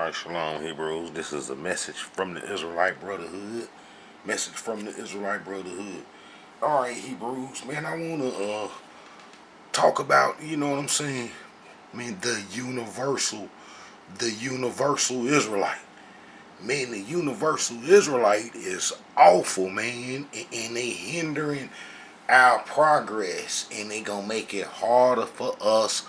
Alright, Shalom Hebrews. This is a message from the Israelite Brotherhood. Alright, Hebrews, man, I wanna talk about, you know what I'm saying? The universal Israelite. Man, the universal Israelite is awful, man, and they hindering our progress, and they gonna make it harder for us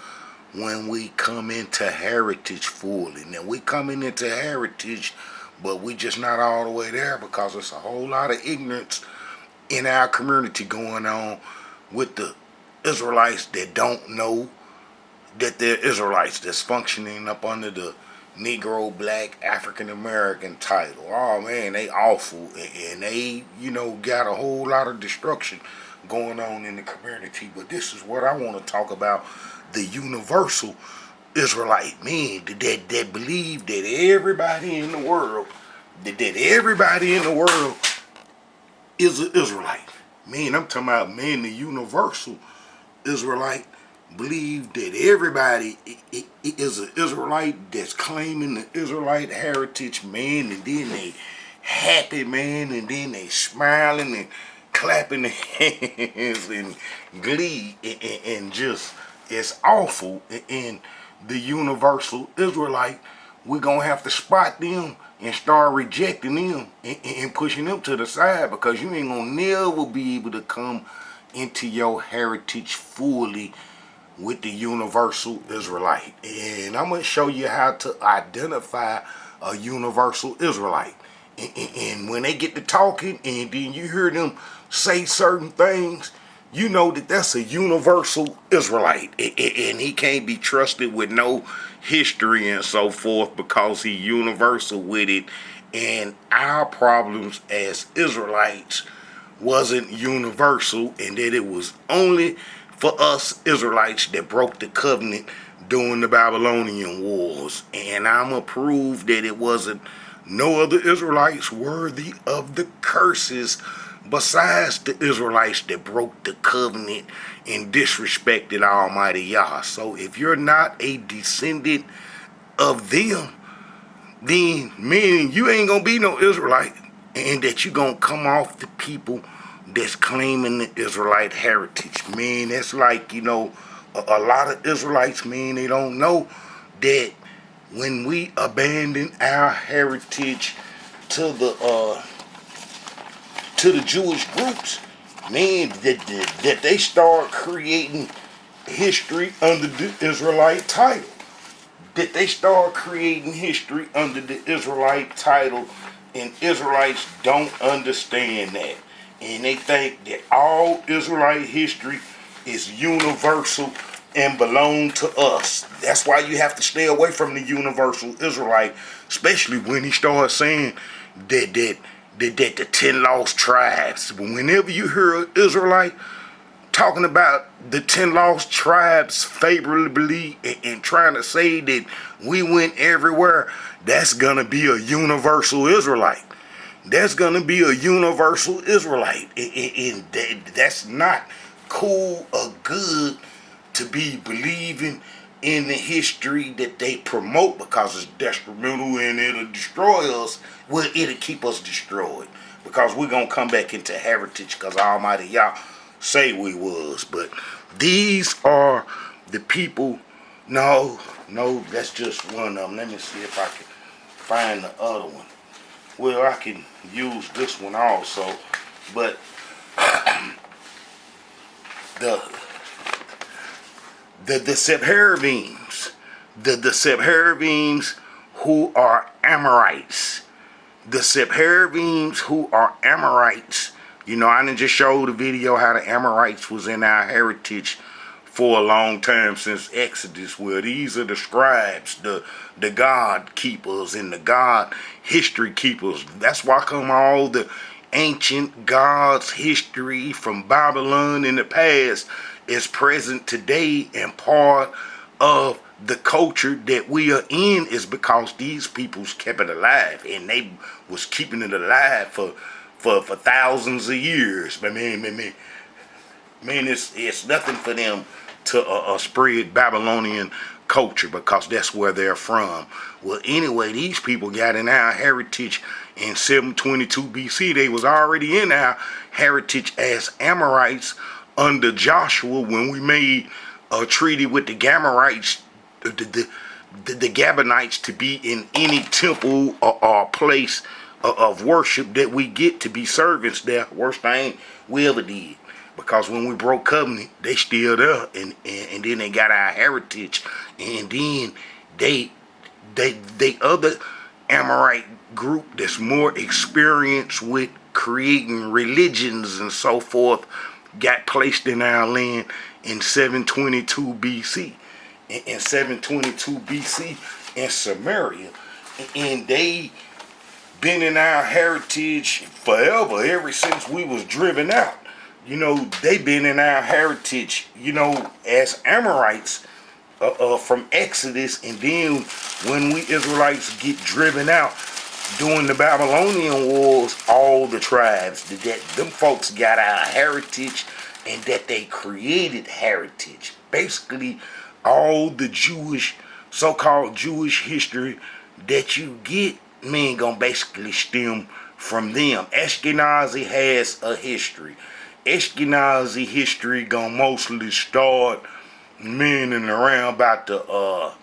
when we come into heritage fully. Now we coming into heritage, but we just not all the way there because there's a whole lot of ignorance in our community going on with the Israelites that don't know that they're Israelites, that's functioning up under the Negro, Black, African American title. Oh man, they awful, and they, got a whole lot of destruction going on in the community. But this is what I want to talk about: the universal Israelite, man, that believe that everybody in the world, is an Israelite. Man, I'm talking about, man, the universal Israelite believe that everybody is an Israelite that's claiming the Israelite heritage, man, and then they happy, man, and then they smiling and clapping their hands in glee, and just, it's awful. And the universal Israelite, we're gonna have to spot them and start rejecting them and pushing them to the side, because you ain't gonna never be able to come into your heritage fully with the universal Israelite. And I'm going to show you how to identify a universal Israelite. And when they get to talking and then you hear them say certain things, you know that that's a universal Israelite. And he can't be trusted with no history and so forth, because he universal with it. And our problems as Israelites wasn't universal, and that it was only for us Israelites that broke the covenant during the Babylonian wars. And I'm going to prove that it wasn't no other Israelites worthy of the curses besides the Israelites that broke the covenant and disrespected Almighty Yah. So if you're not a descendant of them, then meaning you ain't going to be no Israelite, and that you going to come off the people that's claiming the Israelite heritage. Man, that's like, a lot of Israelites, man, they don't know that when we abandon our heritage to the Jewish groups, man, that they start creating history under the Israelite title. And Israelites don't understand that. And they think that all Israelite history is universal and belong to us. That's why you have to stay away from the universal Israelite, especially when he starts saying that the 10 lost tribes. Whenever you hear an Israelite talking about the 10 lost tribes favorably and trying to say that we went everywhere, that's going to be a universal Israelite. And that's not cool or good to be believing in the history that they promote, because it's detrimental and it'll destroy us. Well, it'll keep us destroyed, because we're going to come back into heritage because Almighty Yah say we was. But these are the people. No, that's just one of them. Let me see if I can find the other one. Well, I can use this one also, but the Sephardims, the Sephardims who are Amorites, I done just showed the video how the Amorites was in our heritage for a long time, since Exodus. Well, these are the scribes, the God keepers and the God history keepers. That's why come all the ancient gods history from Babylon in the past is present today, and part of the culture that we are in is because these peoples kept it alive, and they was keeping it alive for thousands of years. But man, it's nothing for them to spread Babylonian culture because that's where they're from. Well, anyway, these people got in our heritage in 722 BC. They was already in our heritage as Amorites under Joshua when we made a treaty with the Gamorites, the Gabonites, to be in any temple or place of worship that we get to be servants there. Worst thing we ever did. Because when we broke covenant, they still there, and then they got our heritage, and then they other Amorite group that's more experienced with creating religions and so forth got placed in our land in 722 BC. In 722 BC in Samaria, and they been in our heritage forever, ever since we was driven out. You know, they been in our heritage, you know, as Amorites from Exodus, and then when we Israelites get driven out during the Babylonian wars, all the tribes, that them folks got our heritage, and that they created heritage. Basically, all the Jewish, so-called Jewish history that you get, man, gonna basically stem from them. Ashkenazi has a history. Ashkenazi history gonna mostly start, man, and around about the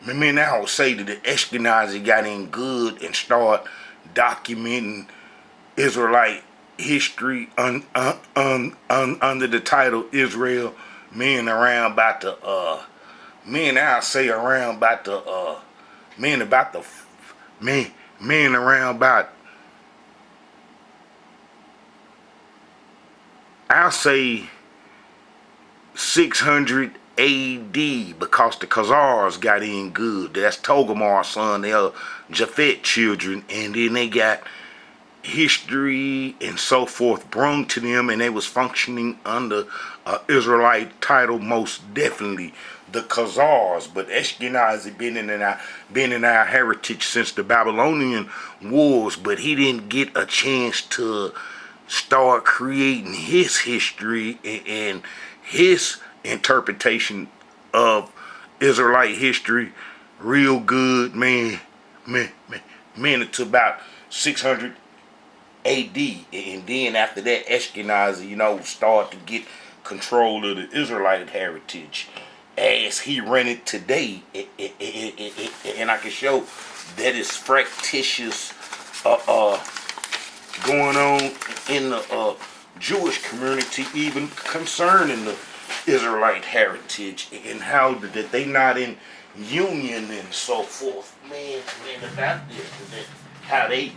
man, I would say that the Ashkenazi got in good and start documenting Israelite history under the title Israel, man, around about the man, I'll say around about the man, about the man around about, I'll say 600 AD, because the Khazars got in good. That's Togarmar's son. They're Japhet children, and then they got history and so forth brung to them, and they was functioning under Israelite title, most definitely the Khazars. But Ashkenazi been in our heritage since the Babylonian wars, but he didn't get a chance to start creating his history and his interpretation of Israelite history real good, man, until about 600 AD, and then after that, Ashkenazi, you know, start to get control of the Israelite heritage as he ran it today, and I can show that is fractious going on in the Jewish community, even concerning the Israelite heritage and how that they not in union and so forth. Man, about this, how they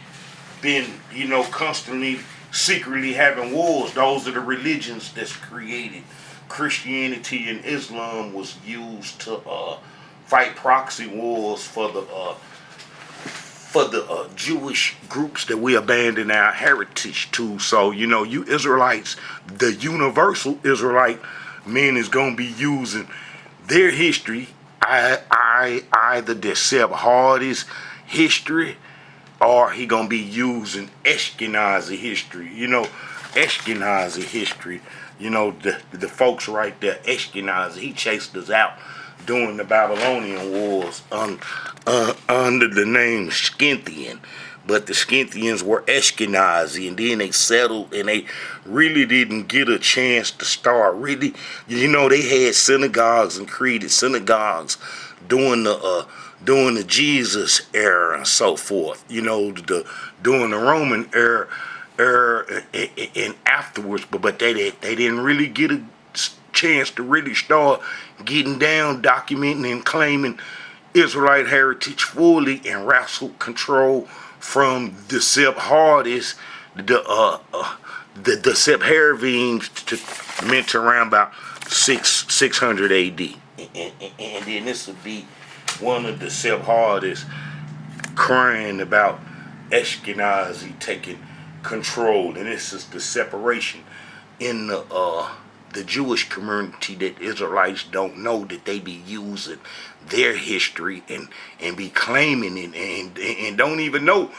been, you know, constantly secretly having wars. Those are the religions that's created. Christianity and Islam was used to fight proxy wars for the Jewish groups that we abandon our heritage to. So, you know, you Israelites, the Universal Israelite, men is gonna be using their history, either their Sephardi's history, or he gonna be using Ashkenazi history. You know, Ashkenazi history. You know, the folks right there, Ashkenazi, he chased us out during the Babylonian wars under the name Scythian. But the Scythians were Ashkenazi, and then they settled, and they really didn't get a chance to start. Really, you know, they had synagogues and created synagogues during the Jesus era and so forth. You know, during the Roman era and afterwards, but they didn't really get a chance to really start getting down, documenting, and claiming Israelite heritage fully and wrestle control from the Sephardists, the Sephardians, to meant around about 600 AD, and then this would be one of the Sephardists crying about Ashkenazi taking control, and this is the separation in the Jewish community that Israelites don't know, that they be using their history and be claiming it and don't even know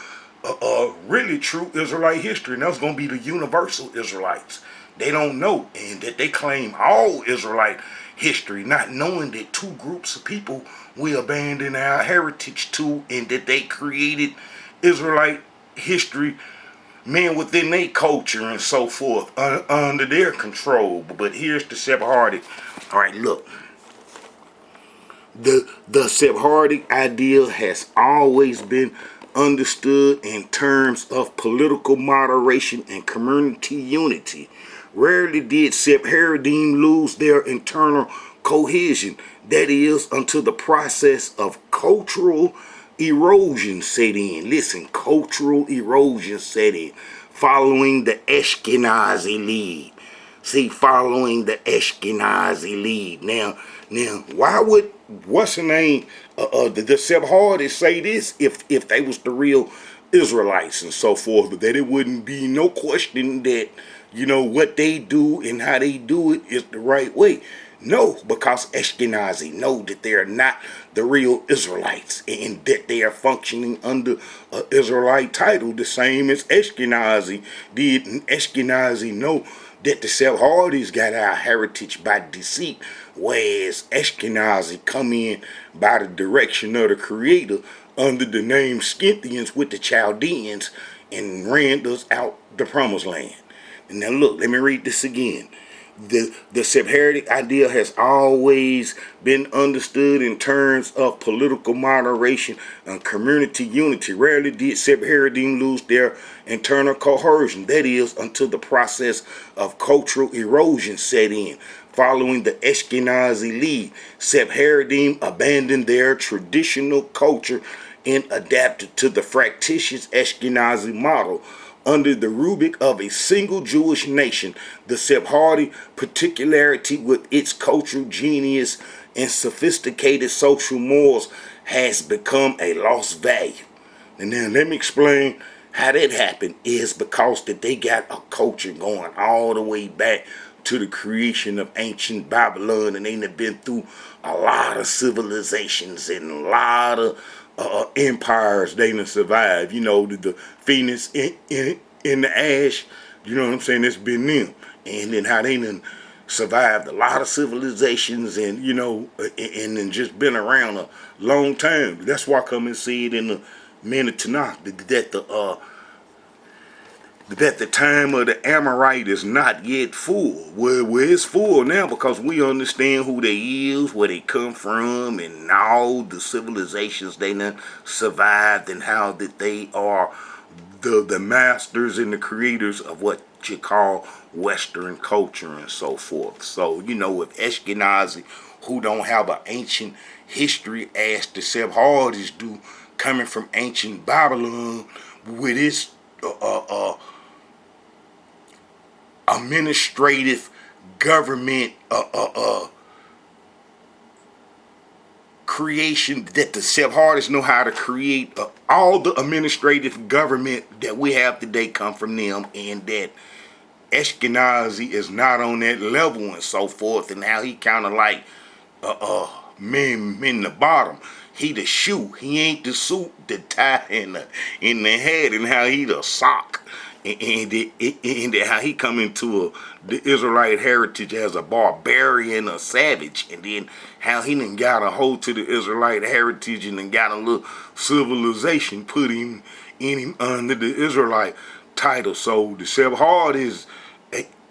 really true Israelite history. And that's going to be the Universal Israelites. They don't know, and that they claim all Israelite history, not knowing that two groups of people we abandon our heritage to, and that they created Israelite history, men within their culture and so forth, under their control. But here's the Sephardic. All right, look. The Sephardic ideal has always been understood in terms of political moderation and community unity. Rarely did Sephardim lose their internal cohesion, that is, until the process of cultural erosion set in. Listen, cultural erosion set in, following the Ashkenazi lead. See, following the Ashkenazi lead. Now, why would what's the name? The Sephardists say this if they was the real Israelites and so forth, but that it wouldn't be no question that what they do and how they do it is the right way. No, because Ashkenazi know that they are not the real Israelites and that they are functioning under an Israelite title, the same as Ashkenazi did. And Ashkenazi know that the Sephardi's got our heritage by deceit, whereas Ashkenazi come in by the direction of the Creator under the name Scythians with the Chaldeans and ran us out the promised land. And now look, let me read this again. The Sephardic idea has always been understood in terms of political moderation and community unity. Rarely did Sephardim lose their internal cohesion, that is, until the process of cultural erosion set in. Following the Ashkenazi lead, Sephardim abandoned their traditional culture and adapted to the fractious Ashkenazi model. Under the rubric of a single Jewish nation, the Sephardi particularity with its cultural genius and sophisticated social morals has become a lost value. And then let me explain how that happened. Is because that they got a culture going all the way back to the creation of ancient Babylon, and they have been through a lot of civilizations and a lot of empires they done survived. The Phoenix in the ash, you know what I'm saying? It's been them. And then how they done survived a lot of civilizations and, and then just been around a long time. That's why I come and see it in the Men of Tanakh, that the time of the Amorite is not yet full. Well, it's full now because we understand who they is, where they come from, and all the civilizations they done survived, and how that they are the masters and the creators of what you call Western culture and so forth. So, if Ashkenazi, who don't have an ancient history as the Sephardists do, coming from ancient Babylon with its administrative government creation, that the Sephardists know how to create. All the administrative government that we have today come from them, and that Ashkenazi is not on that level and so forth, and how he kind of like men the bottom. He the shoe, he ain't the suit, the tie in the head, and how he the sock. And how he come into the Israelite heritage as a barbarian, a savage, and then how he done got a hold to the Israelite heritage and then got a little civilization put him under the Israelite title. So the Sephardists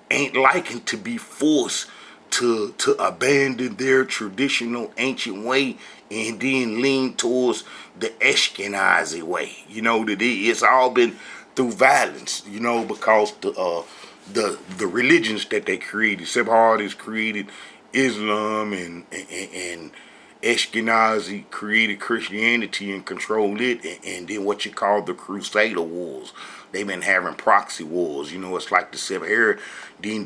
ain't liking to be forced to abandon their traditional ancient way and then lean towards the Ashkenazi way. That it's all been through violence, because the religions that they created. Sephardists created Islam, and Ashkenazi created Christianity and controlled it, and then what you call the Crusader Wars. They've been having proxy wars. It's like the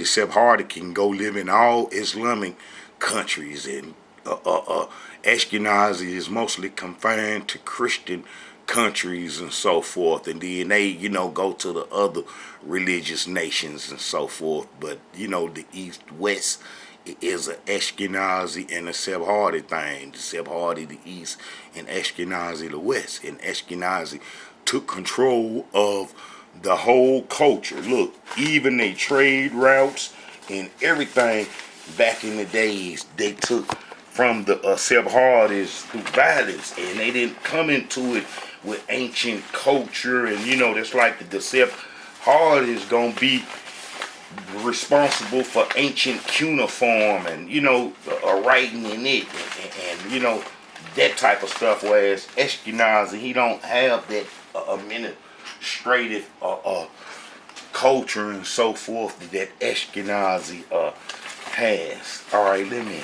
Sephardi can go live in all Islamic countries, and Ashkenazi is mostly confined to Christian countries and so forth, and then they go to the other religious nations and so forth. But the East-West is an Ashkenazi and a Sephardi thing. The Sephardi the East and Ashkenazi the West, and Ashkenazi took control of the whole culture. Look, even they trade routes and everything back in the days, they took from the Sephardists through violence, and they didn't come into it with ancient culture. And that's like the Sephardists gonna be responsible for ancient cuneiform and writing in it, and that type of stuff. Whereas Ashkenazi, he don't have that administrative culture and so forth that Ashkenazi has. All right, let me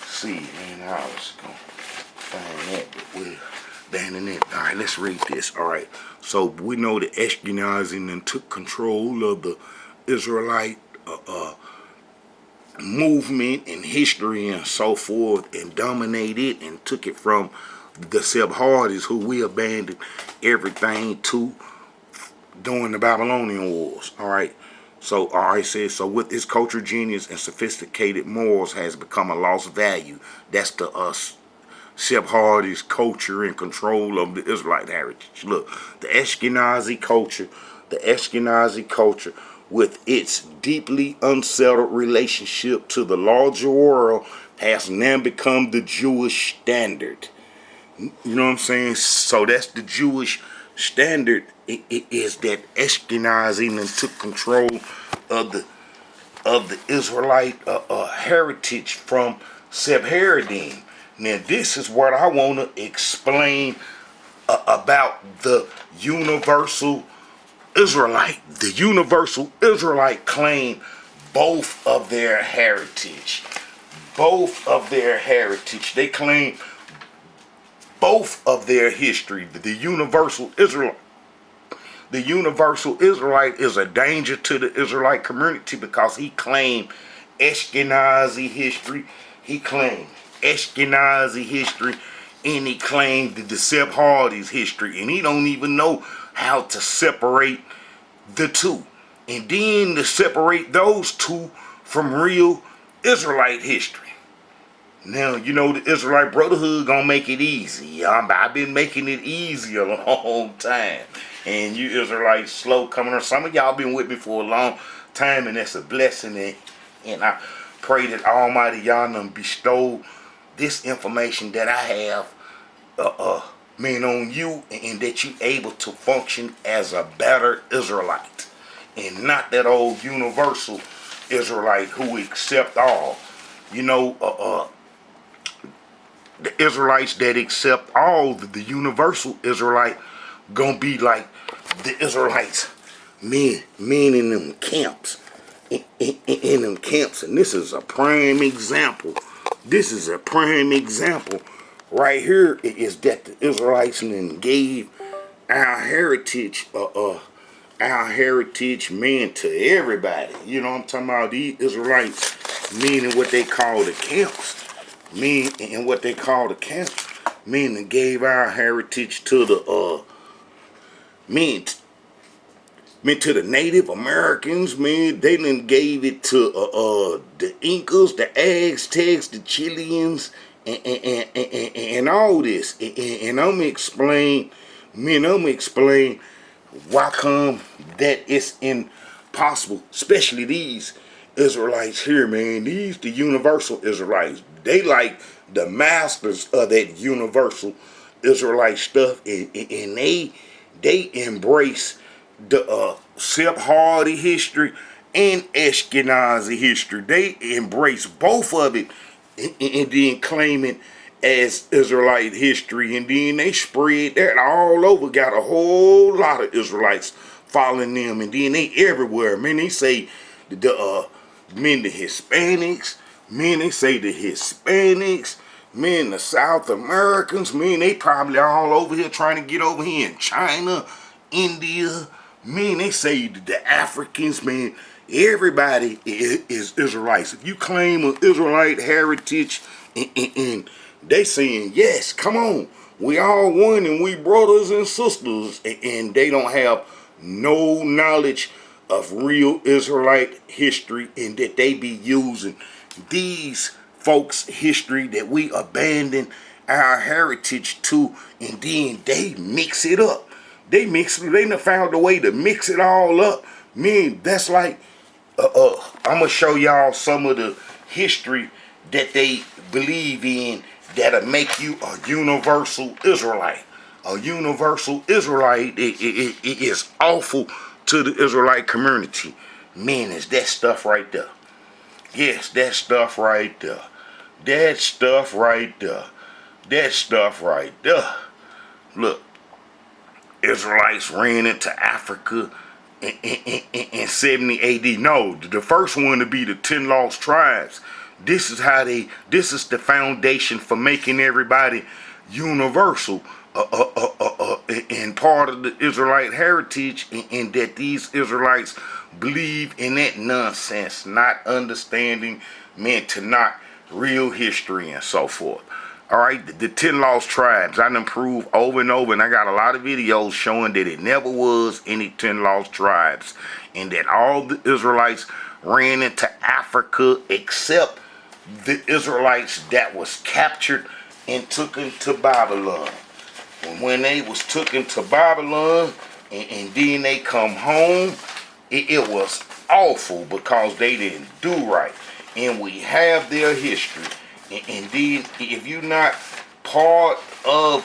see, man. I was gonna find that, but we're banning it. All right, let's read this. All right, so we know that Ashkenazi then took control of the Israelite movement and history and so forth, and dominated and took it from the Sephardists, who we abandoned everything to during the Babylonian Wars. All right. So, it says, so with its culture, genius, and sophisticated morals has become a lost value. That's the Sephardi's culture and control of the Israelite heritage. Look, the Ashkenazi culture, with its deeply unsettled relationship to the larger world, has now become the Jewish standard. You know what I'm saying? So that's the Jewish standard. It is that Ashkenazi then took control of the Israelite heritage from Sephardim. Now this is what I want to explain about the Universal Israelite. The Universal Israelite claim both of their heritage. They claim both of their history. The Universal Israelite is a danger to the Israelite community because he claimed Ashkenazi history. And he claimed the Sephardi's history, and he don't even know how to separate the two, and then to separate those two from real Israelite history. Now, the Israelite Brotherhood gonna make it easy. I've been making it easy a long time. And you Israelites slow coming on. Some of y'all been with me for a long time, and that's a blessing. And I pray that Almighty Yah done bestow this information that I have on you, and that you able to function as a better Israelite. And not that old universal Israelite who accept all. The Israelites that accept all, the universal Israelite, gonna be like the Israelites, men in them camps, in them camps. And this is a prime example. Right here is that the Israelites then gave our heritage, man, to everybody. You know what I'm talking about? These Israelites, meaning what they call the camps. Meaning gave our heritage to the to the Native Americans, man. They done gave it to the Incas, the Aztecs, the Chileans, and all this. And I'm explain why come that it's impossible, especially these Israelites here, man. These the universal Israelites. They like the masters of that universal Israelite stuff, and they embrace the Sephardi history and Ashkenazi history. They embrace both of it, and then claim it as Israelite history, and then they spread that all over. Got a whole lot of Israelites following them, and then they everywhere. Man, they say the Hispanics. Man, the South Americans. Man, they probably all over here trying to get over here in China, India. Man, they say the Africans. Man, everybody is Israelites. If you claim an Israelite heritage, and they saying, yes, come on, we all one and we brothers and sisters, and they don't have no knowledge of real Israelite history, and that they be using these folks' history that we abandon our heritage to, and then they mix it up. They done found a way to mix it all up. Man, that's like, I'm gonna show y'all some of the history that they believe in that'll make you a universal Israelite. A universal Israelite it is awful to the Israelite community. Man, is that stuff right there. Yes, that stuff right there. That stuff right there. That stuff right there. Look, Israelites ran into Africa in 70 AD. No, the first one to be the 10 lost tribes. This is the foundation for making everybody universal and part of the Israelite heritage, and that these Israelites believe in that nonsense, not understanding meant to not real history and so forth. All right, the 10 lost tribes, I done proved over and over, and I got a lot of videos showing that it never was any 10 lost tribes, and that all the Israelites ran into Africa except the Israelites that was captured and took into Babylon. And when they was took into Babylon, and then they come home, it was awful because they didn't do right. And we have their history. And then if you're not part of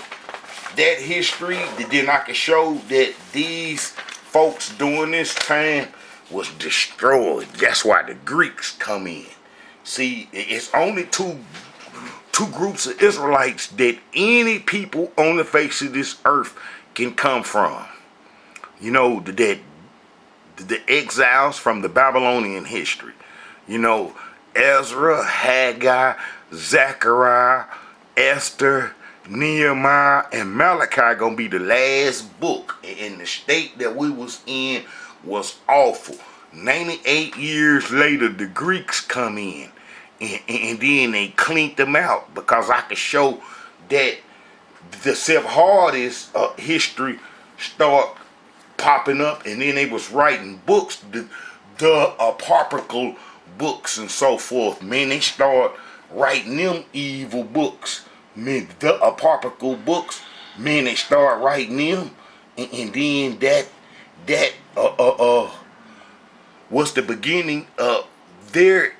that history, then I can show that these folks during this time was destroyed. That's why the Greeks come in. See, it's only two groups of Israelites that any people on the face of this earth can come from. You know, the exiles from the Babylonian history. You know, Ezra, Haggai, Zechariah, Esther, Nehemiah, and Malachi gonna be the last book. And the state that we was in was awful. 98 years later, the Greeks come in, and then they cleaned them out, because I could show that the Sephardic history start popping up, and then they was writing books, the apocryphal books and so forth. Man, they start writing them evil books. Man, the apocryphal books, man, they start writing them, and then that was the beginning of their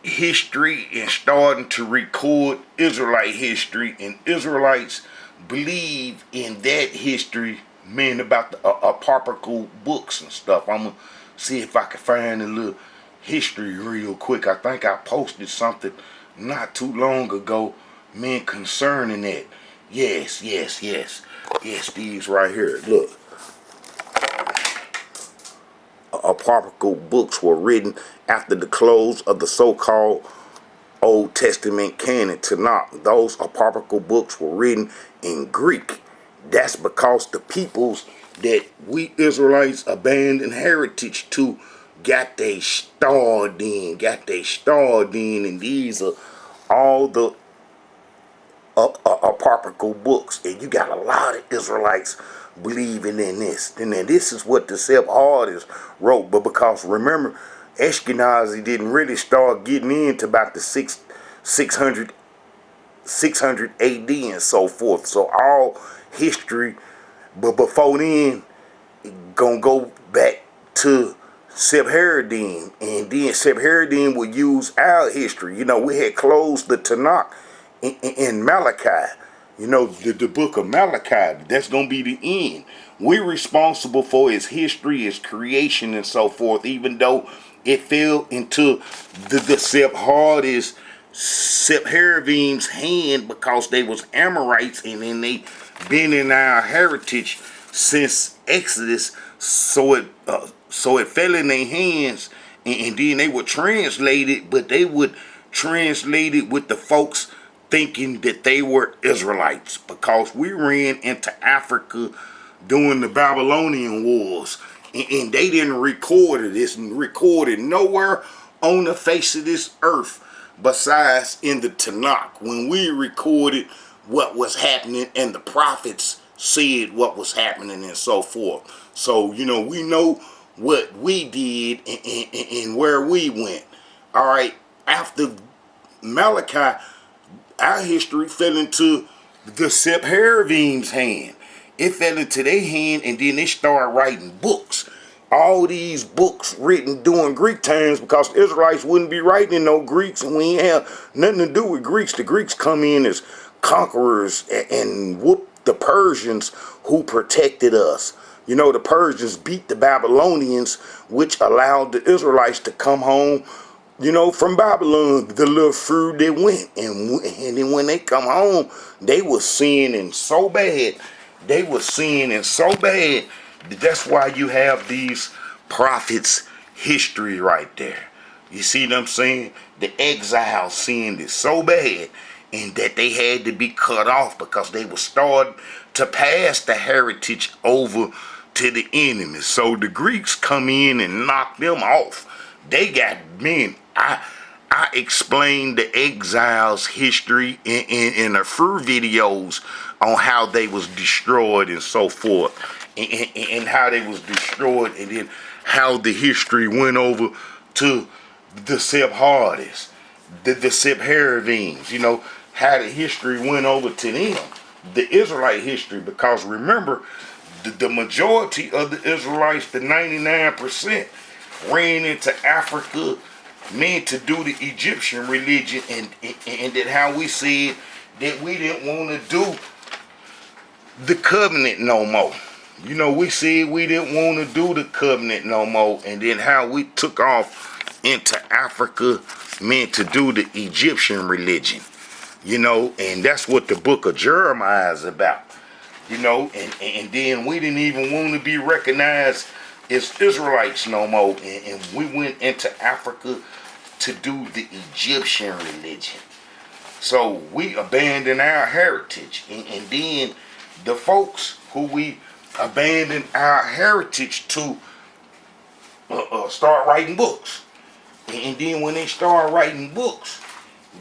history and starting to record Israelite history, and Israelites believe in that history, man, about the apocryphal books and stuff. I'm gonna see if I can find a little history real quick. I think I posted something not too long ago, man, concerning that. Yes, these right here. Look, apocryphal books were written after the close of the so-called Old Testament canon Tanakh. Those apocryphal books were written in Greek. That's because the peoples that we Israelites abandoned heritage to got they starred in, and these are all the apocryphal books, and you got a lot of Israelites believing in this. And then this is what the Sephardics wrote, but because remember, Ashkenazi didn't really start getting into about the 600 AD and so forth. So all history, but before then, gonna go back to Sephardim, and then Sephardim would use our history. You know, we had closed the Tanakh in Malachi. You know, the book of Malachi, that's going to be the end. We're responsible for its history, its creation, and so forth, even though it fell into the Sephardim's hand because they was Amorites, and then they been in our heritage since Exodus, so it fell in their hands, and then they would translate it, but they would translate it with the folks thinking that they were Israelites, because we ran into Africa during the Babylonian wars, and they didn't record it. It's recorded nowhere on the face of this earth besides in the Tanakh, when we recorded what was happening and the prophets said what was happening and so forth. So, you know, we know what we did and where we went. All right, after Malachi, our history fell into the Sephardim's hand. It fell into their hand, and then they started writing books. all these books written during Greek times, because the Israelites wouldn't be writing in no Greeks, and we ain't have nothing to do with Greeks. The Greeks come in as conquerors and whoop the Persians who protected us. You know, the Persians beat the Babylonians, which allowed the Israelites to come home, you know, from Babylon, the little fruit they went. And then when they come home, they were sinning so bad. They were sinning so bad. That's why you have these prophets' history right there. You see what I'm saying? The exile sinned it so bad, and that they had to be cut off because they were starting to pass the heritage over to the enemy. So the Greeks come in and knock them off. They got men. I explained the exiles' history in a few videos on how they was destroyed and so forth, and how they was destroyed, and then how the history went over to the Sephardists, the Sephardians, you know, how the history went over to them, the Israelite history, because remember, the majority of the Israelites, the 99%, ran into Africa, meant to do the Egyptian religion, and that how we said that we didn't want to do the covenant no more. You know, we said we didn't want to do the covenant no more, and then how we took off into Africa, meant to do the Egyptian religion. You know, and that's what the book of Jeremiah is about. You know, and then we didn't even want to be recognized as Israelites no more, and we went into Africa to do the Egyptian religion. So we abandoned our heritage, and then the folks who we abandoned our heritage to start writing books. And then when they start writing books,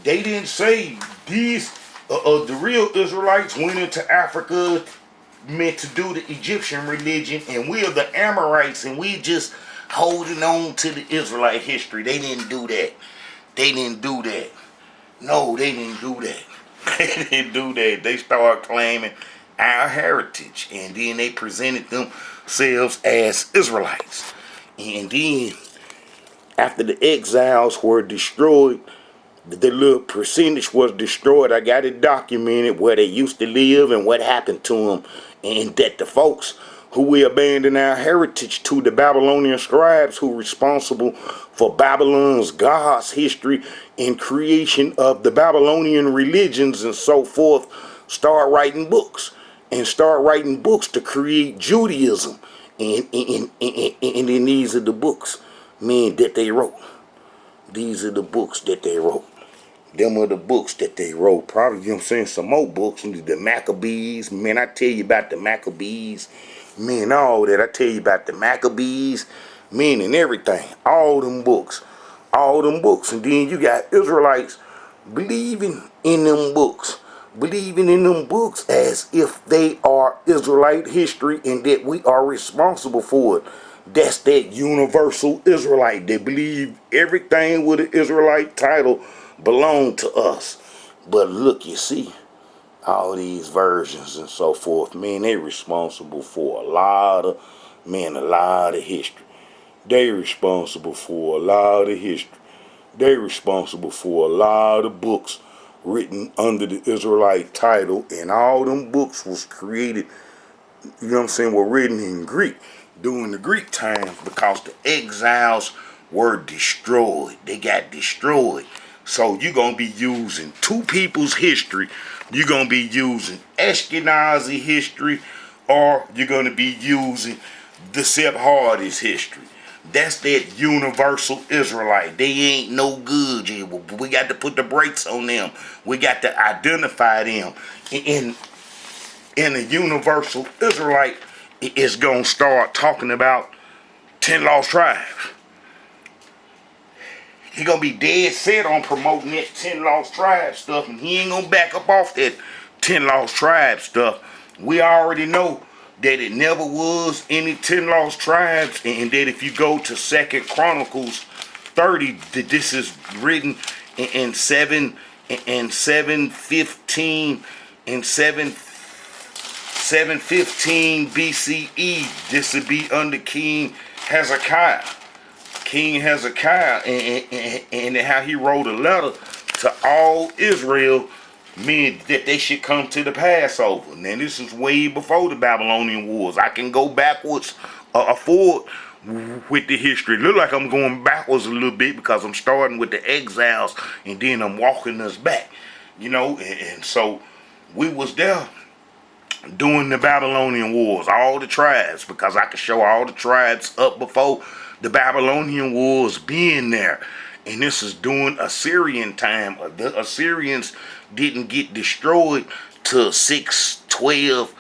they didn't say these the real Israelites went into Africa meant to do the Egyptian religion, and we are the Amorites, and we just holding on to the Israelite history. They didn't do that. They didn't do that. No, they didn't do that. They didn't do that. They started claiming our heritage, and then they presented themselves as Israelites. And then after the exiles were destroyed, the little percentage was destroyed. I got it documented where they used to live and what happened to them, and that the folks who we abandoned our heritage to, the Babylonian scribes who were responsible for Babylon's God's history and creation of the Babylonian religions and so forth, start writing books to create Judaism. And then these are the books, man, that they wrote. These are the books that they wrote. Them are the books that they wrote. Probably, you know what I'm saying, some more books. The Maccabees. Man, I tell you about the Maccabees. Man, all that. I tell you about the Maccabees. Man, and everything. All them books. All them books. And then you got Israelites believing in them books. Believing in them books as if they are Israelite history and that we are responsible for it. That's that Universal Israelite. They believe everything with an Israelite title belong to us. But look, you see, all these versions and so forth, man, they responsible for a lot of history. They responsible for a lot of history. They responsible for a lot of books written under the Israelite title, and all them books was created, you know what I'm saying, were written in Greek during the Greek times because the exiles were destroyed. They got destroyed. So you're going to be using two people's history. You're going to be using Ashkenazi history, or you're going to be using the Sephardi's history. That's that Universal Israelite. They ain't no good. We got to put the brakes on them. We got to identify them. In a Universal Israelite, it's going to start talking about 10 lost tribes. He gonna be dead set on promoting that 10 lost tribes stuff, and he ain't gonna back up off that 10 lost tribes stuff. We already know that it never was any 10 lost tribes, and that if you go to 2nd Chronicles 30, that this is written in 715 BCE. This would be under King Hezekiah, King Hezekiah, and how he wrote a letter to all Israel, meant that they should come to the Passover. Now this is way before the Babylonian Wars. I can go backwards, forward with the history. Look like I'm going backwards a little bit because I'm starting with the exiles and then I'm walking us back. And so we was there during the Babylonian Wars, all the tribes, because I could show all the tribes up before the Babylonian Wars being there. And this is during Assyrian time. The Assyrians didn't get destroyed till 612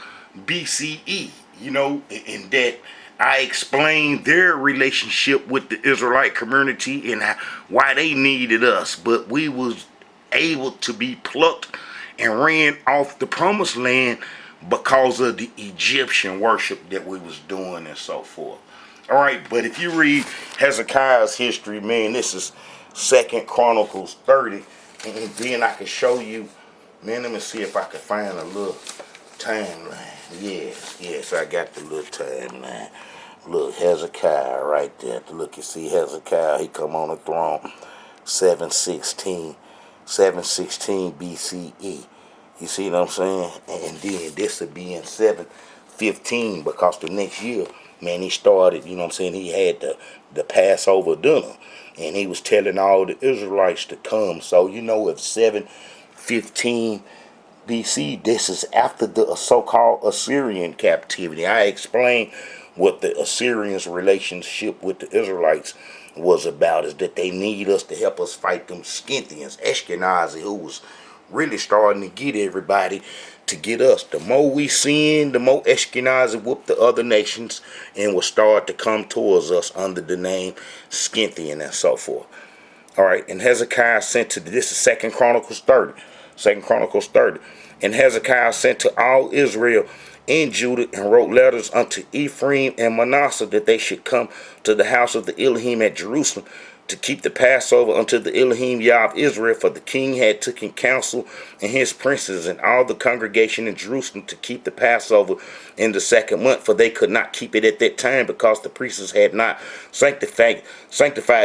BCE, and that I explained their relationship with the Israelite community and why they needed us. But we was able to be plucked and ran off the promised land because of the Egyptian worship that we was doing and so forth. All right, but if you read Hezekiah's history, man, this is 2nd Chronicles 30, and then I can show you, man, let me see if I can find a little timeline. Yes, I got the little timeline. Look, Hezekiah right there. Look, you see Hezekiah, he come on the throne, 716 BCE. You see what I'm saying? And then this would be in 715, because the next year, man, he started, he had the Passover dinner. And he was telling all the Israelites to come. So, if 715 BC, this is after the so-called Assyrian captivity. I explained what the Assyrians' relationship with the Israelites was about, is that they need us to help us fight them Scythians, Ashkenazi, who was really starting to get everybody to get us. The more we sin, the more Ashkenazi whoop the other nations and will start to come towards us under the name Scythian and so forth. All right, and Hezekiah sent to, this is 2nd Chronicles 30. 2nd Chronicles 30. And Hezekiah sent to all Israel and Judah and wrote letters unto Ephraim and Manasseh that they should come to the house of the Elohim at Jerusalem to keep the Passover unto the Elohim Yah of Israel, for the king had taken counsel and his princes and all the congregation in Jerusalem to keep the Passover in the 2nd month, for they could not keep it at that time, because the priests had not sanctified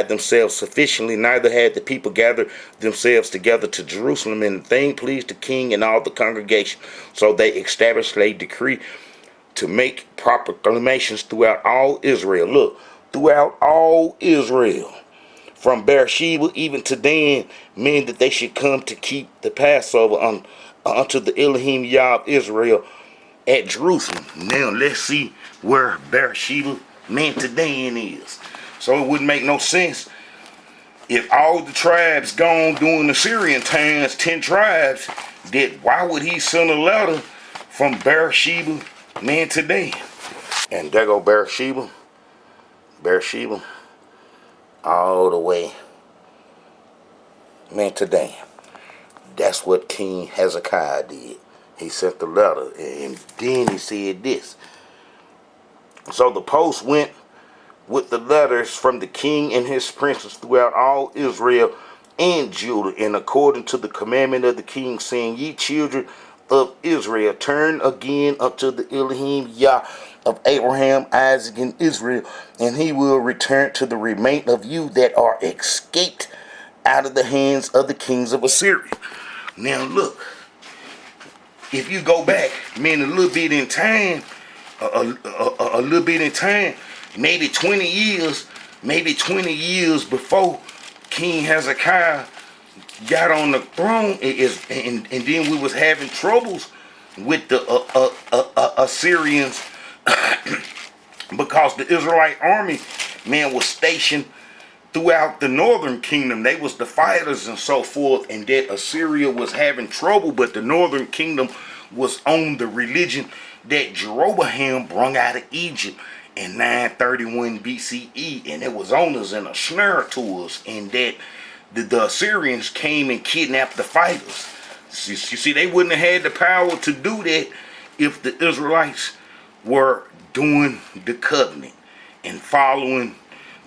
themselves sufficiently, neither had the people gathered themselves together to Jerusalem, and the thing pleased the king and all the congregation. So they established a decree to make proclamations throughout all Israel. Look, throughout all Israel, from Beersheba even to Dan, meaning that they should come to keep the Passover unto the Elohim Yah of Israel at Jerusalem. Now let's see where Beersheba meant to Dan is. So it wouldn't make no sense if all the tribes gone during the Syrian times, 10 tribes, that why would he send a letter from Beersheba man to Dan? And there go Beersheba, all the way man to Dan. That's what King Hezekiah did. He sent the letter, and then he said this. So the post went with the letters from the king and his princes throughout all Israel and Judah, and according to the commandment of the king, saying, Ye children of Israel, turn again unto the Elohim Yah of Abraham, Isaac, and Israel, and he will return to the remainder of you that are escaped out of the hands of the kings of Assyria. Now look, if you go back, man, a little bit in time, maybe 20 years before King Hezekiah got on the throne, and then we was having troubles with the Assyrians because the Israelite army, man, was stationed throughout the northern kingdom. They was the fighters and so forth, and that Assyria was having trouble, but the northern kingdom was on the religion that Jeroboam brung out of Egypt in 931 BCE, and it was on us in a snare to us, and that the Assyrians came and kidnapped the fighters. You see, they wouldn't have had the power to do that if the Israelites were doing the covenant and following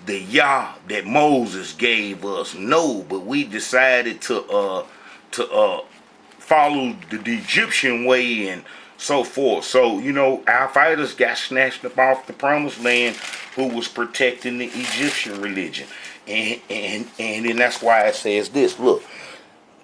the Yah that Moses gave us. No, but we decided to follow the Egyptian way and so forth. So, our fighters got snatched up off the promised land who was protecting the Egyptian religion. And then that's why it says this. Look,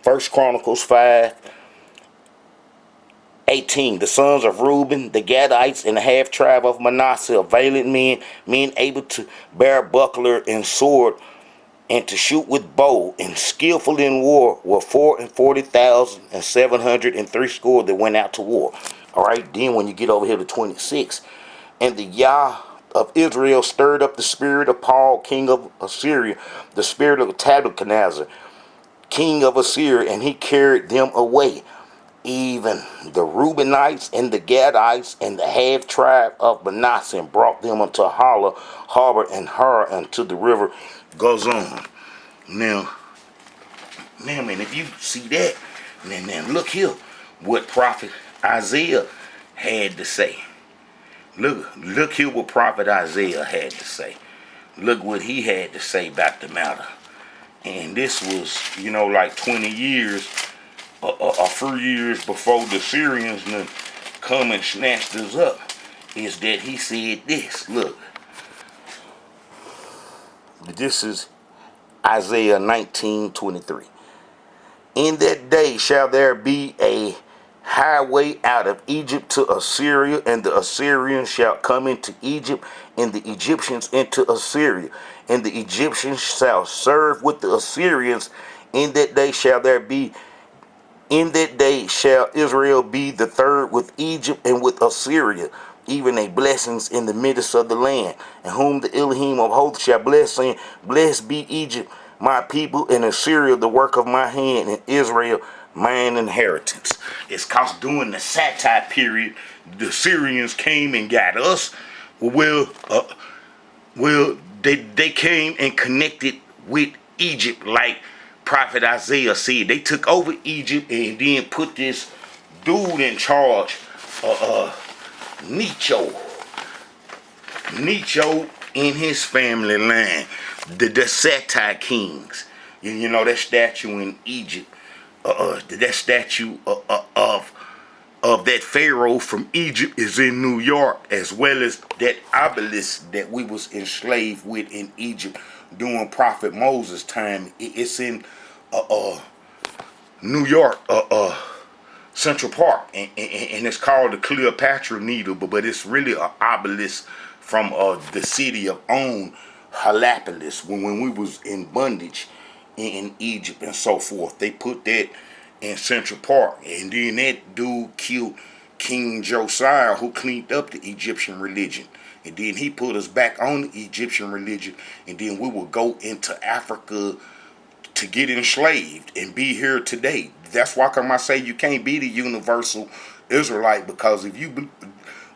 First Chronicles 5:18. The sons of Reuben, the Gadites, and the half tribe of Manasseh, valiant men able to bear buckler and sword, and to shoot with bow, and skillful in war, were 440,703 that went out to war. All right, then when you get over here to 26, and the Yah of Israel stirred up the spirit of Paul, king of Assyria, the spirit of Tabernacler, king of Assyria, and he carried them away, even the Reubenites and the Gadites and the half tribe of Manasseh, and brought them unto Hala harbor and Har unto the river Gozon. Now, man, if you see that, now look here, what prophet Isaiah had to say. Look here what prophet Isaiah had to say. Look what he had to say about the matter. And this was, like 20 years, a few years before the Syrians come and snatched us up. Is that he said this. Look, this is Isaiah 19:23. In that day shall there be a highway out of Egypt to Assyria, and the Assyrians shall come into Egypt, and the Egyptians into Assyria, and the Egyptians shall serve with the Assyrians. In that day shall Israel be the third with Egypt and with Assyria, even a blessings in the midst of the land, and whom the Elohim of hosts shall bless, saying, Blessed be Egypt, my people, and Assyria, the work of my hand, and Israel, mine inheritance. It's because during the satire period, the Syrians came and got us. They came and connected with Egypt, like prophet Isaiah said. They took over Egypt and then put this dude in charge, Necho in his family line, the Settai kings. You know that statue in Egypt, that statue of that Pharaoh from Egypt is in New York, as well as that obelisk that we was enslaved with in Egypt during Prophet Moses' time. It's in New York, Central Park, and it's called the Cleopatra Needle, but it's really an obelisk from the city of On, Halapolis, when we was in bondage in Egypt and so forth. They put that in Central Park, and then that dude killed King Josiah, who cleaned up the Egyptian religion, and then he put us back on the Egyptian religion, and then we will go into Africa to get enslaved and be here today. That's why I say you can't be the Universal Israelite, because if you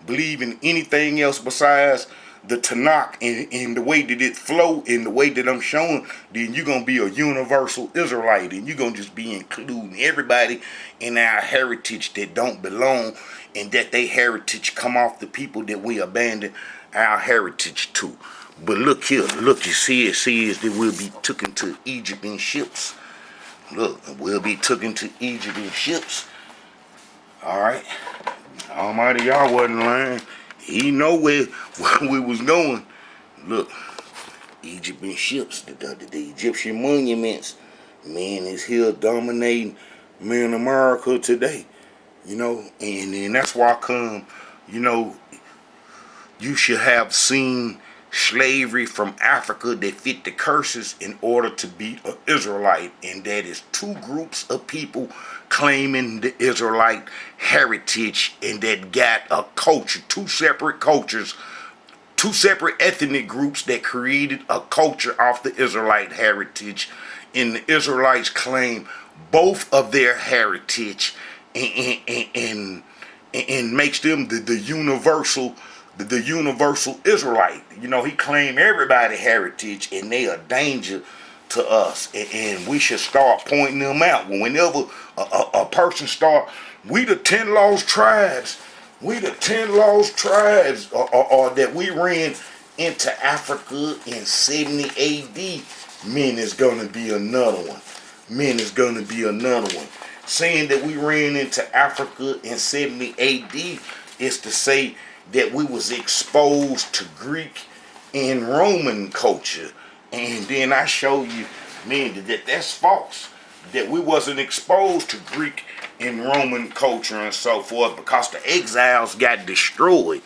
believe in anything else besides the Tanakh and the way that it flow and the way that I'm showing, then you're going to be a Universal Israelite, and you're going to just be including everybody in our heritage that don't belong, and that they heritage come off the people that we abandon our heritage to. But look here, look, you see, it says that we'll be taken to Egypt in ships. Look, we'll be taken to Egypt in ships. All right. Almighty Yah wasn't lying. He know where we was going. Look, Egypt in ships. The Egyptian monuments, man, is here dominating, man, America today. And that's why I come, you should have seen slavery from Africa that fit the curses in order to be an Israelite, and that is two groups of people claiming the Israelite heritage, and that got a culture, two separate cultures, two separate ethnic groups that created a culture off the Israelite heritage, and the Israelites claim both of their heritage and makes them the universal Israelite. He claimed everybody heritage, and they are danger to us, and we should start pointing them out. Whenever a person start, we the 10 lost tribes, or that we ran into Africa in 70 AD, men is gonna be another one. Saying that we ran into Africa in 70 AD is to say that we was exposed to Greek in Roman culture. And then I show you, man, that's false. That we wasn't exposed to Greek and Roman culture and so forth, because the exiles got destroyed.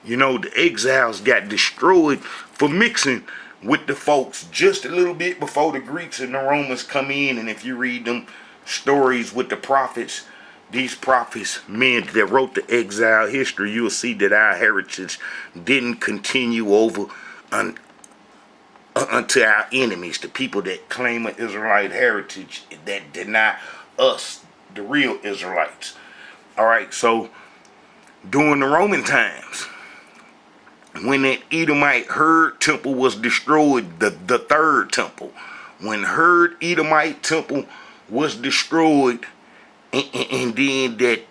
You know, the exiles got destroyed for mixing with the folks just a little bit before the Greeks and the Romans come in. And if you read them stories with the prophets, these prophets, men that wrote the exile history, you'll see that our heritage didn't continue over unto our enemies, the people that claim an Israelite heritage, that deny us, the real Israelites. All right, so during the Roman times, when that Edomite Herd temple was destroyed, the third temple, when Herd Edomite temple was destroyed, and then that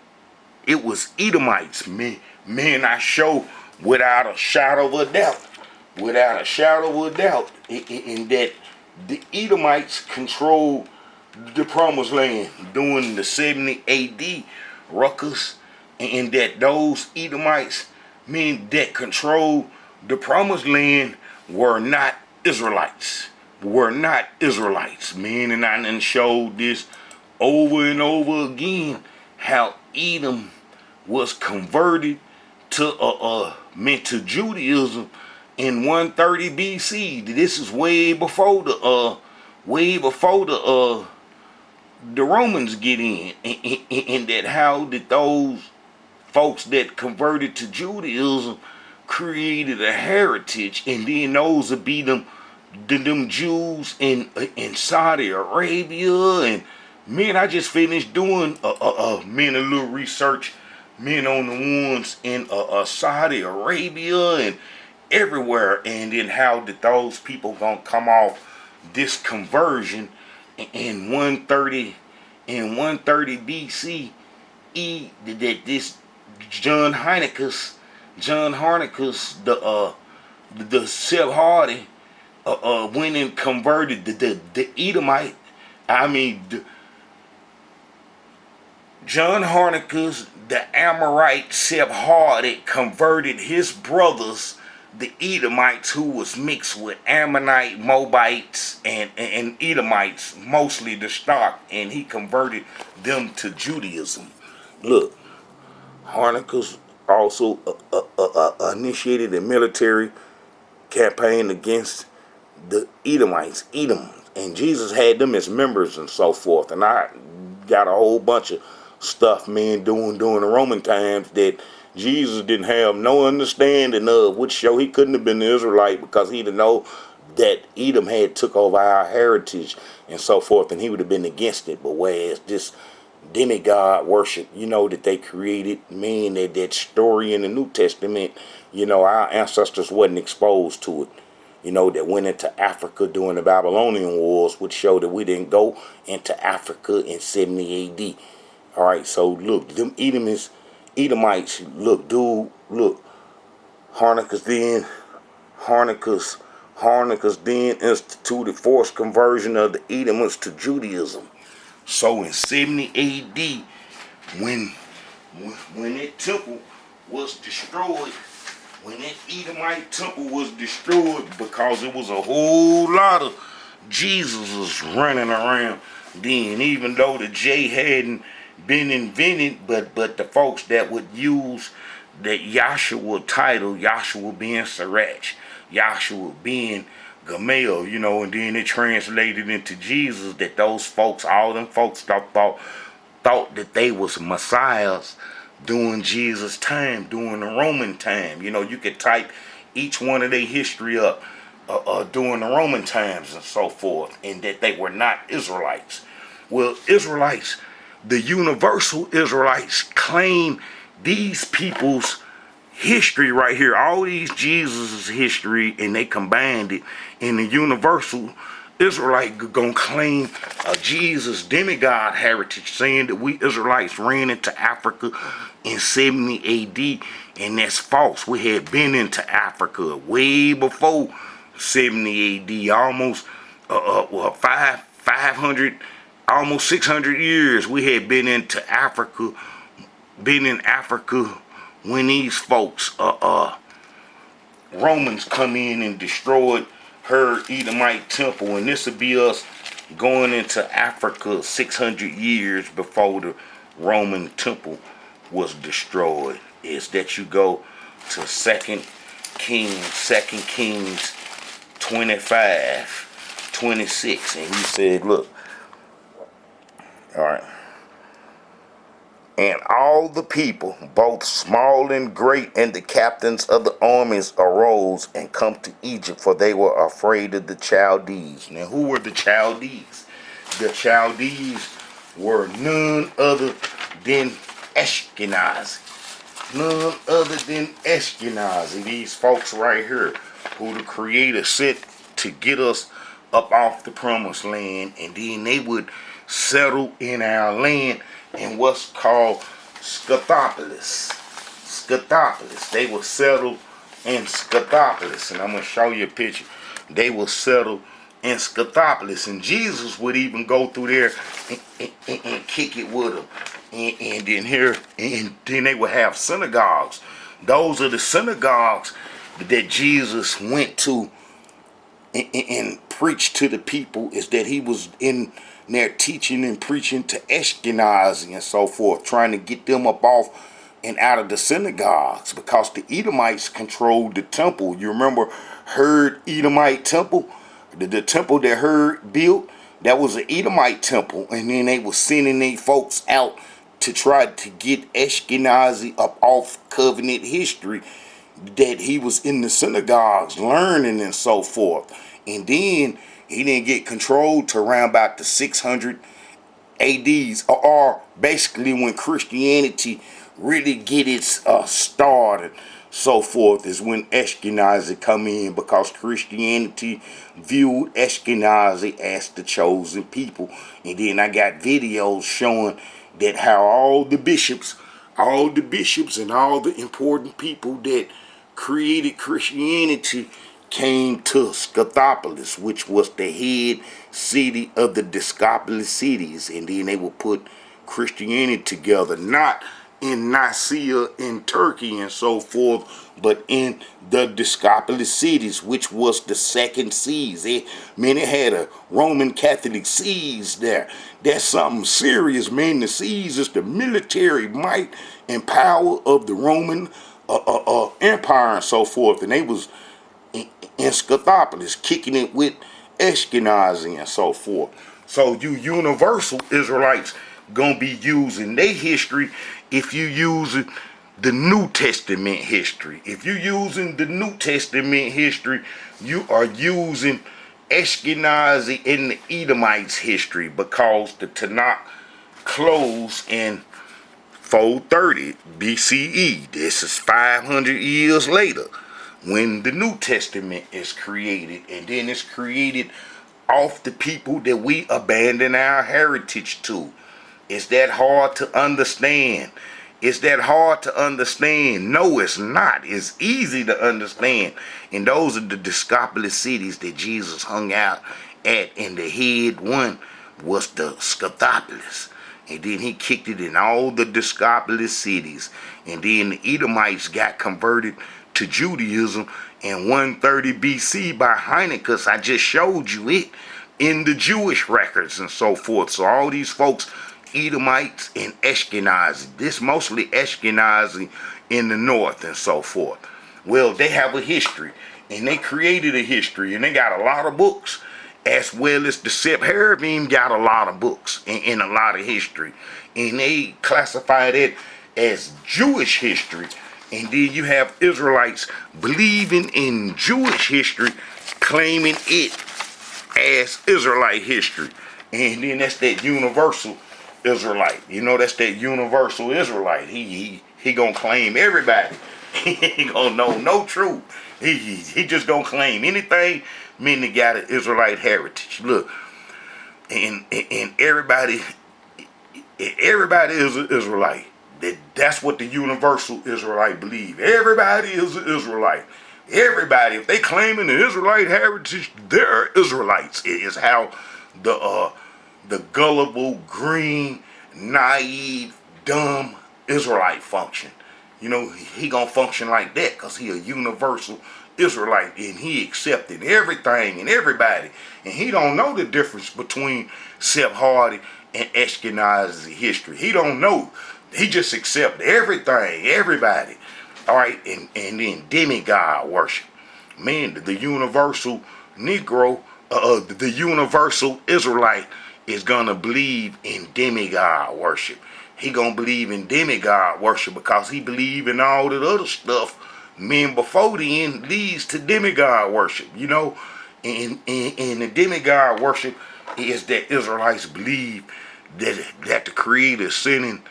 it was Edomites, man, I show without a shadow of a doubt, in that the Edomites controlled the promised land during the 70 AD ruckus, and that those Edomites, men that controlled the promised land, were not Israelites. Man, and I done showed this over and over again, how Edom was converted to Judaism in 130 BC. This is way before the Romans get in, and that how did those folks that converted to Judaism created a heritage, and then those would be them Jews in Saudi Arabia. And man, I just finished doing a little research, on the ones in Saudi Arabia and everywhere, and then how did those people gonna come off this conversion in 130 BCE, that this John Heinecus, the Sephardi, went and converted the Edomite. John Heinecus, the Amorite Sephardi, converted his brothers, the Edomites, who was mixed with Ammonite, Moabites, and Edomites, mostly the stock, and he converted them to Judaism. Look, Heinecus also initiated a military campaign against the Edomites, and Jesus had them as members and so forth. And I got a whole bunch of stuff, man, during the Roman times that Jesus didn't have no understanding of, which show he couldn't have been the Israelite, because he didn't know that Edom had took over our heritage and so forth, and he would have been against it. But whereas this demigod worship, that they created, man, that story in the New Testament, our ancestors wasn't exposed to it, that went into Africa during the Babylonian Wars, which showed that we didn't go into Africa in 70 AD. All right, so look, them Edomites, look, Heinecus then instituted forced conversion of the Edomites to Judaism. So in 70 AD, when that temple was destroyed, when that Edomite temple was destroyed, because it was a whole lot of Jesuses running around then, even though the J hadn't been invented, but the folks that would use that Yahshua title, Yahshua being Sirach, Yahshua being Gamel, and then it translated into Jesus, that those folks, all them folks thought that they was messiahs during Jesus' time, during the Roman time. You could type each one of their history up during the Roman times and so forth, and that they were not Israelites. Well, Israelites, the Universal Israelites, claim these people's history right here, all these Jesus' history, and they combined it. In the Universal Israelite gonna claim a Jesus demigod heritage, saying that we Israelites ran into Africa in 70 AD, and that's false. We had been into Africa way before 70 AD, almost 500, almost 600 years. We had been into Africa, been in Africa when these folks Romans come in and destroyed her Edomite temple, and this would be us going into Africa 600 years before the Roman temple was destroyed. Is that you go to Second Kings 25:26, and he said, look, all right. And all the people, both small and great, and the captains of the armies arose and come to Egypt, for they were afraid of the Chaldees. Now, who were the Chaldees? The Chaldees were none other than Ashkenazi. None other than Ashkenazi. These folks right here, who the Creator sent to get us up off the promised land, and then they would settle in our land in what's called Scythopolis. Scythopolis. They will settle in Scythopolis, and I'm going to show you a picture. They will settle in Scythopolis, and Jesus would even go through there and kick it with them. And then they would have synagogues. Those are the synagogues that Jesus went to and preached to the people, is that he was in there teaching and preaching to Ashkenazi and so forth, trying to get them up off and out of the synagogues, because the Edomites controlled the temple. You remember Herd Edomite temple? The temple that Herd built, that was an Edomite temple, and then they were sending their folks out to try to get Ashkenazi up off covenant history, that he was in the synagogues learning and so forth. And then he didn't get controlled to around about the 600 ADs, or basically when Christianity really get its start and so forth, is when Ashkenazi come in, because Christianity viewed Ashkenazi as the chosen people. And then I got videos showing that how all the bishops and all the important people that created Christianity came to Scythopolis, which was the head city of the Discopolis cities, and then they would put Christianity together, not in Nicaea in Turkey and so forth, but in the Discopolis cities, which was the second sees. It had a Roman Catholic sees there. That's something serious, man. The sees is the military might and power of the Roman empire and so forth, and they was in Scythopolis kicking it with Ashkenazi and so forth. So you Universal Israelites gonna be using their history if you using the New Testament history. If you using the New Testament history, you are using Ashkenazi and the Edomites history, because the Tanakh closed in 430 BCE. This is 500 years later when the New Testament is created, and then it's created off the people that we abandon our heritage to. Is that hard to understand? Is that hard to understand? No, it's not. It's easy to understand. And those are the Discopolis cities that Jesus hung out at, and the head one was the Scythopolis. And then he kicked it in all the Discopolis cities. And then the Edomites got converted to Judaism in 130 BC by Heinecus. I just showed you it in the Jewish records and so forth. So all these folks, Edomites and Ashkenazi, this mostly Ashkenazi in the north and so forth. Well, they have a history, and they created a history, and they got a lot of books, as well as the Sephardim got a lot of books and a lot of history, and they classified it as Jewish history. And then you have Israelites believing in Jewish history, claiming it as Israelite history. And then that's that Universal Israelite. You know, that's that Universal Israelite. He gonna claim everybody. He gonna know no truth. He just gonna claim anything, meaning got an Israelite heritage. Look, and everybody is an Israelite. That's what the Universal Israelite believe. Everybody is an Israelite. Everybody, if they claiming the Israelite heritage, they're Israelites. It is how the gullible, green, naive, dumb Israelite function. You know, he gonna function like that because he a universal Israelite and he accepted everything and everybody. And he don't know the difference between Sephardi and Ashkenazi history. He don't know. He just accept everything, everybody. All right, and then demigod worship. Man, the universal Negro, the universal Israelite is gonna believe in demigod worship. He gonna believe in demigod worship because he believe in all that other stuff. Men before then leads to demigod worship, you know, and the demigod worship is that Israelites believe that the Creator is sending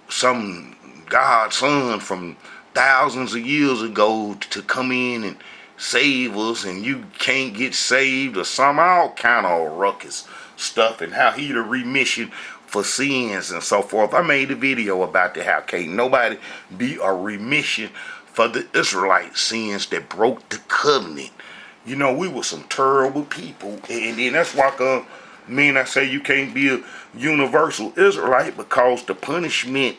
some God's Son from thousands of years ago to come in and save us, and you can't get saved or some all kind of ruckus stuff, and how he the remission for sins and so forth. I made a video about that, how can't nobody be a remission for the Israelite sins that broke the covenant. You know, we were some terrible people, and then that's why I say you can't be a universal Israelite, because the punishment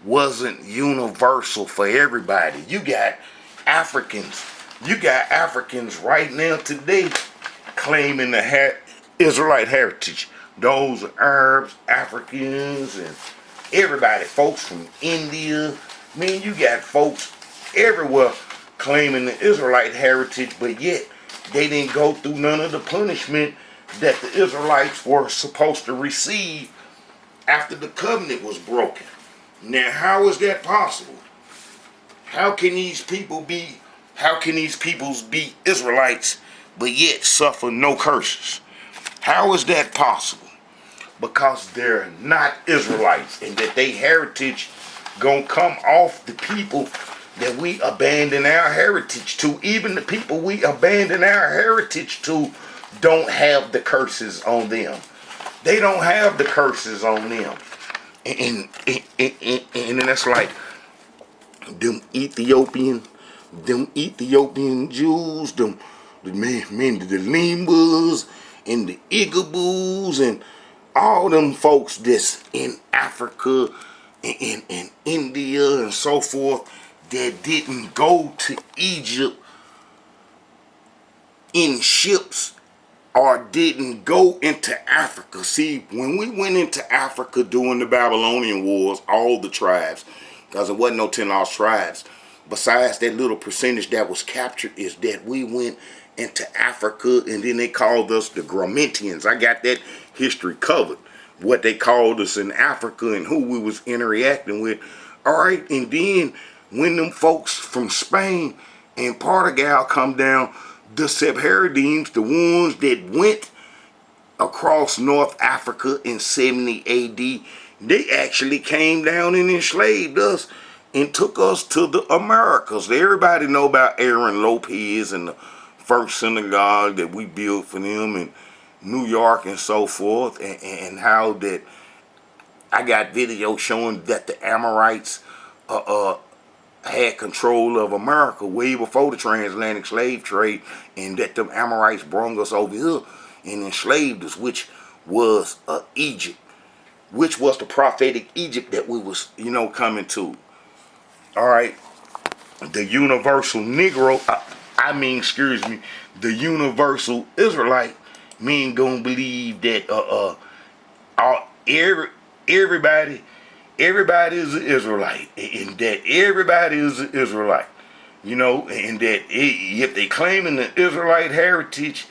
wasn't universal for everybody. You got Africans right now today claiming the Israelite heritage. Those are Arabs, Africans, and everybody, folks from India. I mean, you got folks everywhere claiming the Israelite heritage, but yet they didn't go through none of the punishment that the Israelites were supposed to receive after the covenant was broken. Now, how is that possible? How can these peoples be Israelites but yet suffer no curses? How is that possible? Because they're not Israelites, and that their heritage gonna come off the people that we abandon our heritage to. Even the people we abandon our heritage to don't have the curses on them. They don't have the curses on them. And that's like them Ethiopian Jews, the Limbas and the Igabus and all them folks that's in Africa and India and so forth that didn't go to Egypt in ships or didn't go into Africa. See, when we went into Africa during the Babylonian Wars, all the tribes, because there wasn't no 10 lost tribes, besides that little percentage that was captured, is that we went into Africa, and then they called us the Grammentians. I got that history covered, what they called us in Africa and who we was interacting with. All right, and then when them folks from Spain and Portugal come down, the Sephardims, the ones that went across North Africa in 70 AD, they actually came down and enslaved us and took us to the Americas. Everybody know about Aaron Lopez and the first synagogue that we built for them in New York and so forth, and how that I got video showing that the Amorites had control of America way before the transatlantic slave trade, and that them Amorites brung us over here and enslaved us, which was Egypt, which was the prophetic Egypt that we was, coming to. All right, the universal Negro, the universal Israelite, gonna believe that everybody is an Israelite, and that everybody is an Israelite, and that if they claiming the Israelite heritage,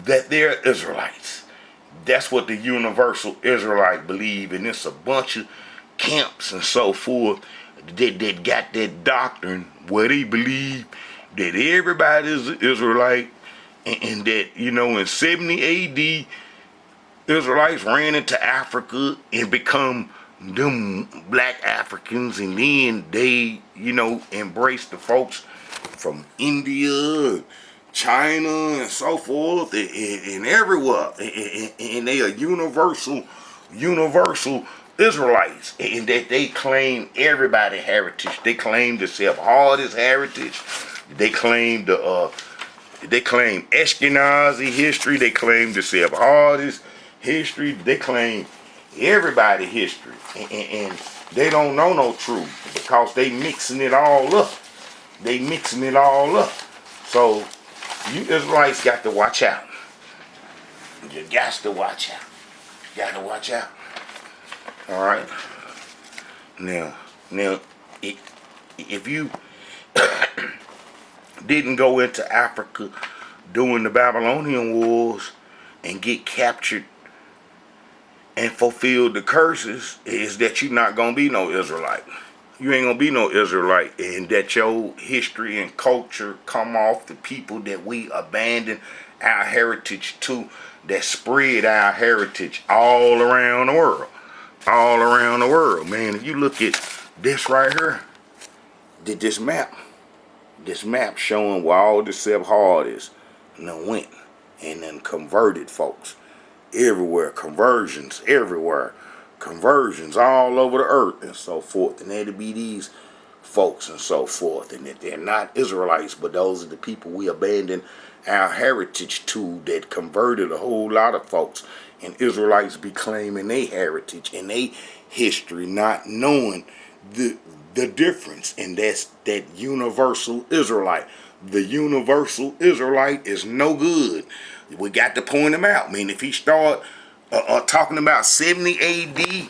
that they're Israelites. That's what the universal Israelite believe, and it's a bunch of camps and so forth that got that doctrine where they believe that everybody is an Israelite, and that, in 70 AD, Israelites ran into Africa and become them black Africans, and then they, embraced the folks from India, China, and so forth, and everywhere, and they are universal Israelites, and that they claim everybody's heritage. They claim the Sephardi's heritage. They claim Ashkenazi history. They claim the Sephardi's history. They claim everybody's history, and They don't know no truth because they mixing it all up. They mixing it all up. So you Israelites got to watch out. You got to watch out. You got to watch out. All right. Now, if you didn't go into Africa during the Babylonian wars and get captured and fulfill the curses, is that you're not gonna be no Israelite. You ain't gonna be no Israelite, and that your history and culture come off the people that we abandon our heritage to, that spread our heritage all around the world. All around the world, man. If you look at this right here, this map showing where all the Sephardists went and then converted folks everywhere, conversions everywhere, conversions all over the earth and so forth. And there to be these folks and so forth, and that they're not Israelites, but those are the people we abandoned our heritage to, that converted a whole lot of folks. And Israelites be claiming their heritage and their history, not knowing the difference. And that's that Universal Israelite. The Universal Israelite is no good. We got to point him out. I mean, if he start talking about 70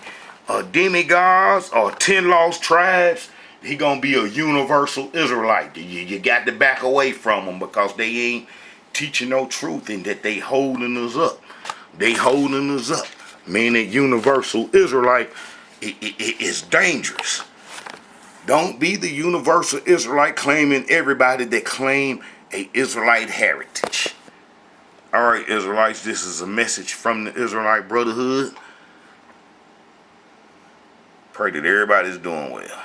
AD, demigods or 10 lost tribes, he gonna be a Universal Israelite. You got to back away from them, because they ain't teaching no truth, and that they holding us up. They holding us up. Meaning Universal Israelite is dangerous. Don't be the Universal Israelite claiming everybody that claim a Israelite heritage. Alright, Israelites, this is a message from the Israelite Brotherhood. Pray that everybody's doing well.